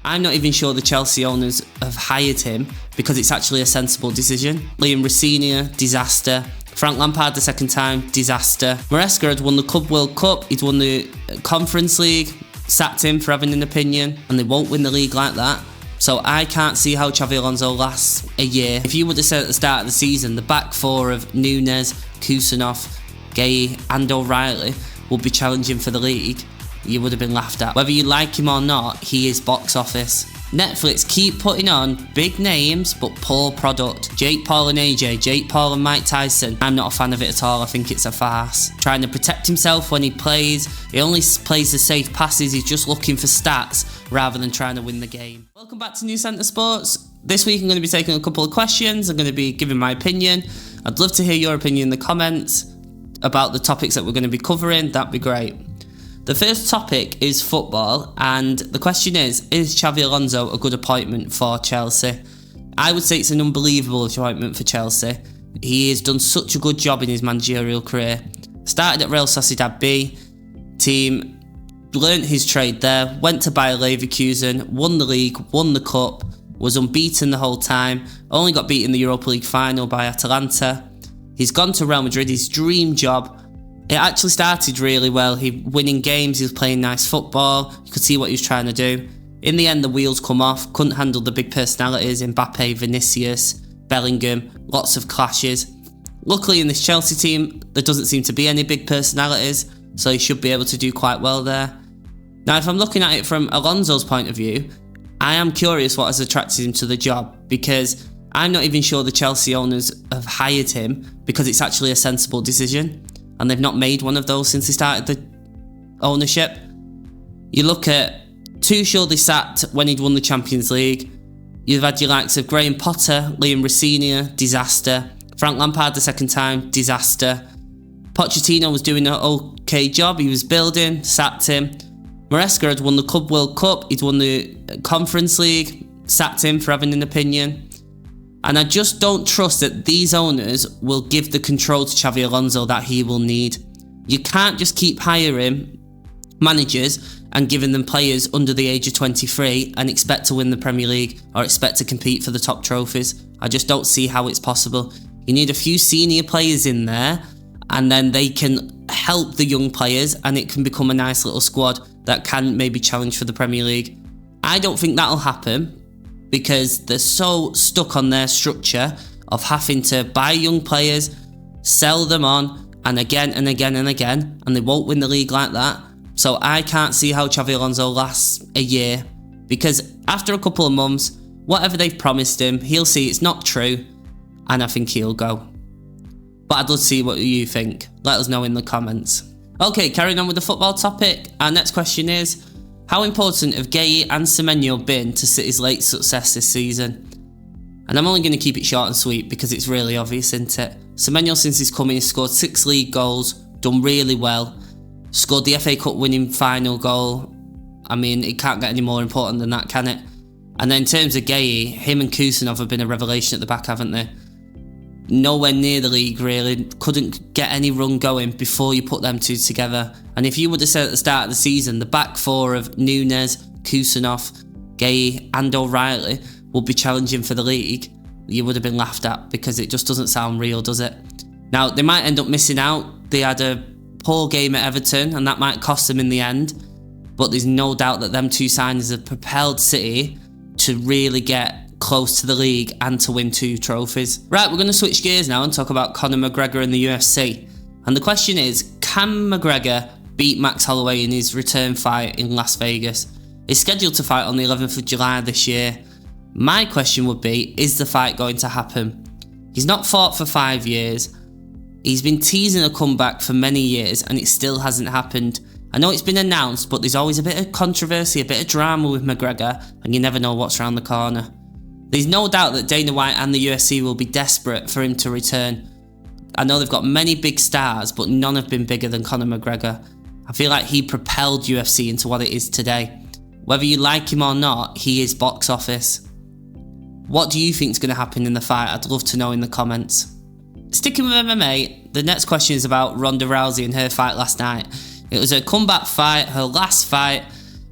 I'm not even sure the Chelsea owners have hired him because it's actually a sensible decision. Liam Rossini, disaster. Frank Lampard the second time, disaster. Maresca had won the Club World Cup, he'd won the Conference League, sacked him for having an opinion, and they won't win the league like that. So I can't see how Xabi Alonso lasts a year. If you would have said at the start of the season, the back four of Núñez, Kusanov, Gay and O'Reilly would be challenging for the league, you would have been laughed at. Whether you like him or not, he is box office. Netflix keep putting on big names but poor product. Jake Paul and AJ, Jake Paul and Mike Tyson. I'm not a fan of it at all. I think it's a farce. Trying to protect himself when he plays. He only plays the safe passes. He's just looking for stats rather than trying to win the game. Welcome back to New Centre Sports. This week I'm going to be taking a couple of questions. I'm going to be giving my opinion. I'd love to hear your opinion in the comments about the topics that we're going to be covering. That'd be great. The first topic is football, and the question is Xabi Alonso a good appointment for Chelsea? I would say it's an unbelievable appointment for Chelsea. He has done such a good job in his managerial career. Started at Real Sociedad B team, learnt his trade there, went to Bayer Leverkusen, won the league, won the cup, was unbeaten the whole time, only got beaten in the Europa League final by Atalanta. He's gone to Real Madrid, his dream job. It actually started really well. He winning games, he was playing nice football, you could see what he was trying to do. In the end, the wheels come off, couldn't handle the big personalities, Mbappe, Vinicius, Bellingham, lots of clashes. Luckily in this Chelsea team, there doesn't seem to be any big personalities, so he should be able to do quite well there. Now, if I'm looking at it from Alonso's point of view, I am curious what has attracted him to the job, because I'm not even sure the Chelsea owners have hired him because it's actually a sensible decision. And they've not made one of those since they started the ownership. You look at Tuchel, they sacked when he'd won the Champions League. You've had your likes of Graham Potter, Liam Rossini, disaster. Frank Lampard the second time, disaster. Pochettino was doing an okay job, he was building, sacked him. Maresca had won the Club World Cup, he'd won the Conference League, sacked him for having an opinion. And I just don't trust that these owners will give the control to Xabi Alonso that he will need. You can't just keep hiring managers and giving them players under the age of 23 and expect to win the Premier League or expect to compete for the top trophies. I just don't see how it's possible. You need a few senior players in there, and then they can help the young players and it can become a nice little squad that can maybe challenge for the Premier League. I don't think that'll happen, because they're so stuck on their structure of having to buy young players, sell them on, and again and again and again, and they won't win the league like that. So I can't see how Xabi Alonso lasts a year, because after a couple of months, whatever they've promised him, he'll see it's not true, and I think he'll go. But I'd love to see what you think. Let us know in the comments. Okay, carrying on with the football topic, our next question is, how important have Gay and Semenyo been to City's late success this season? And I'm only going to keep it short and sweet because it's really obvious, isn't it? Semenyo, since he's come in, has scored 6 league goals, done really well, scored the FA Cup winning final goal. I mean, it can't get any more important than that, can it? And then in terms of Gay, him and Kusanov have been a revelation at the back, haven't they? Nowhere near the league, really. Couldn't get any run going before you put them two together. And if you would have said at the start of the season, the back four of Núñez, Kusanov, Gay and O'Reilly would be challenging for the league, you would have been laughed at, because it just doesn't sound real, does it? Now, they might end up missing out. They had a poor game at Everton and that might cost them in the end. But there's no doubt that them two signings have propelled City to really get close to the league and to win 2 trophies. Right, we're going to switch gears now and talk about Conor McGregor and the UFC. And the question is, can McGregor beat Max Holloway in his return fight in Las Vegas? He's scheduled to fight on the 11th of July this year. My question would be, is the fight going to happen? He's not fought for 5 years. He's been teasing a comeback for many years and it still hasn't happened. I know it's been announced, but there's always a bit of controversy, a bit of drama with McGregor, and you never know what's around the corner. There's no doubt that Dana White and the UFC will be desperate for him to return. I know they've got many big stars, but none have been bigger than Conor McGregor. I feel like he propelled UFC into what it is today. Whether you like him or not, he is box office. What do you think is going to happen in the fight? I'd love to know in the comments. Sticking with MMA, the next question is about Ronda Rousey and her fight last night. It was a comeback fight, her last fight,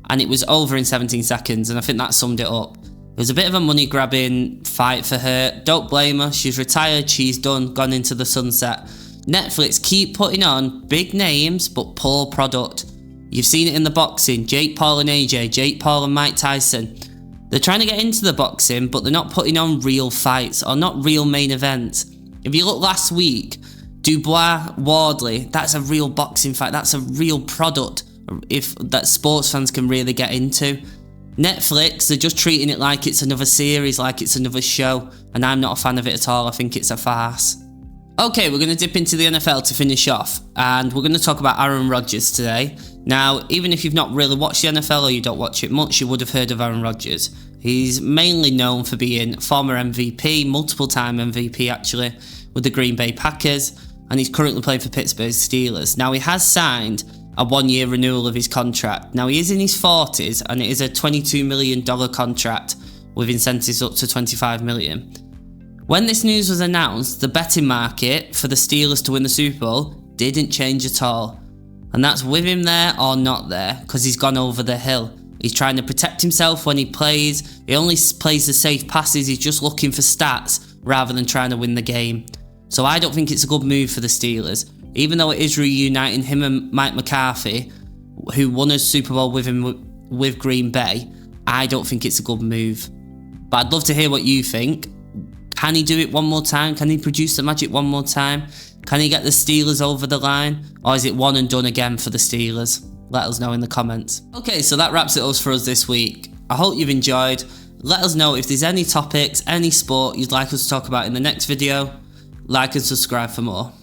and it was over in 17 seconds, and I think that summed it up. It was a bit of a money-grabbing fight for her. Don't blame her. She's retired. She's done. Gone into the sunset. Netflix keep putting on big names, but poor product. You've seen it in the boxing. Jake Paul and AJ. Jake Paul and Mike Tyson. They're trying to get into the boxing, but they're not putting on real fights or not real main events. If you look last week, Dubois, Wardley, that's a real boxing fight. That's a real product that sports fans can really get into. Netflix, they're just treating it like it's another series, like it's another show, and I'm not a fan of it at all. I think it's a farce. Okay, we're going to dip into the NFL to finish off, and we're going to talk about Aaron Rodgers today. Now, even if you've not really watched the NFL or you don't watch it much, you would have heard of Aaron Rodgers. He's mainly known for being former MVP, multiple-time MVP actually, with the Green Bay Packers, and he's currently playing for Pittsburgh Steelers. Now, he has signed a one-year renewal of his contract. Now, he is in his 40s, and it is a $22 million contract with incentives up to $25 million. When this news was announced, the betting market for the Steelers to win the Super Bowl didn't change at all. And that's with him there or not there, because he's gone over the hill. He's trying to protect himself when he plays. He only plays the safe passes. He's just looking for stats rather than trying to win the game. So I don't think it's a good move for the Steelers. Even though it is reuniting him and Mike McCarthy, who won a Super Bowl with him with Green Bay, I don't think it's a good move. But I'd love to hear what you think. Can he do it one more time? Can he produce the magic one more time? Can he get the Steelers over the line? Or is it one and done again for the Steelers? Let us know in the comments. Okay, so that wraps it up for us this week. I hope you've enjoyed. Let us know if there's any topics, any sport you'd like us to talk about in the next video. Like and subscribe for more.